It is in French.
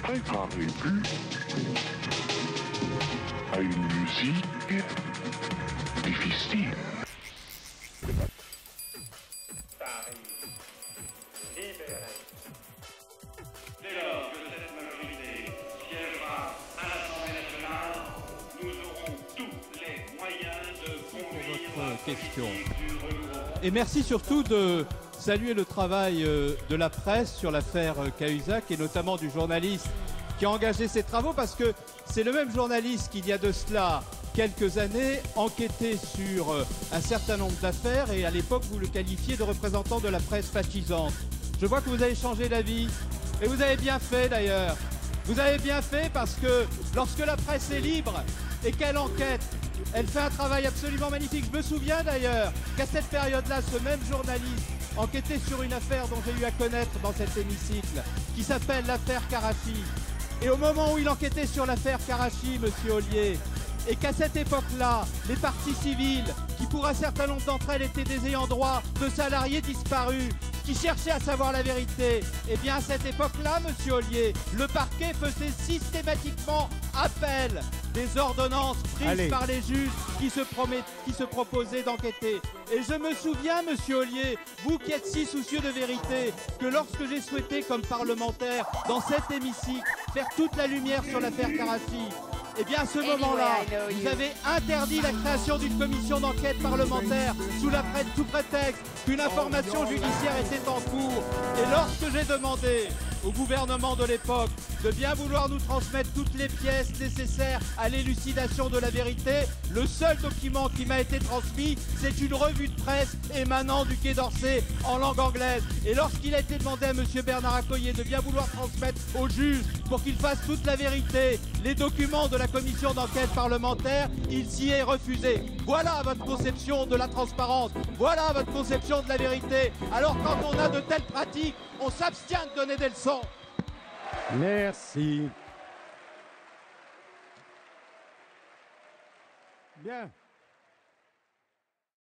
Préparez plus à une musique difficile. Paris libéré. Dès lors que cette majorité siégera à l'Assemblée nationale, nous aurons tous les moyens de conduire votre question. du renouveau. Et merci surtout de saluer le travail de la presse sur l'affaire Cahuzac et notamment du journaliste qui a engagé ses travaux parce que c'est le même journaliste qu'il y a de cela quelques années enquêtait sur un certain nombre d'affaires et à l'époque vous le qualifiez de représentant de la presse fascisante. Je vois que vous avez changé d'avis et vous avez bien fait d'ailleurs. Vous avez bien fait parce que lorsque la presse est libre et qu'elle enquête, elle fait un travail absolument magnifique. Je me souviens d'ailleurs qu'à cette période-là, ce même journaliste enquêtait sur une affaire dont j'ai eu à connaître dans cet hémicycle, qui s'appelle l'affaire Karachi. Et au moment où il enquêtait sur l'affaire Karachi, monsieur Ollier, et qu'à cette époque-là, les parties civiles, qui pour un certain nombre d'entre elles étaient des ayants droit de salariés disparus, qui cherchaient à savoir la vérité, eh bien à cette époque-là, monsieur Ollier, le parquet faisait systématiquement appel des ordonnances prises par les juges qui se proposaient d'enquêter. Et je me souviens, monsieur Ollier, vous qui êtes si soucieux de vérité, que lorsque j'ai souhaité, comme parlementaire, dans cet hémicycle, faire toute la lumière sur l'affaire Karachi, eh bien à ce moment-là, vous avez interdit la création d'une commission d'enquête parlementaire sous prétexte qu'une information judiciaire était en cours. Et lorsque j'ai demandé au gouvernement de l'époque de bien vouloir nous transmettre toutes les pièces nécessaires à l'élucidation de la vérité, le seul document qui m'a été transmis, c'est une revue de presse émanant du Quai d'Orsay en langue anglaise. Et lorsqu'il a été demandé à M. Bernard Accoyer de bien vouloir transmettre au juge pour qu'il fasse toute la vérité, les documents de la commission d'enquête parlementaire, il s'y est refusé. Voilà votre conception de la transparence, voilà votre conception de la vérité. Alors quand on a de telles pratiques, on s'abstient de donner des leçons. Merci. Bien.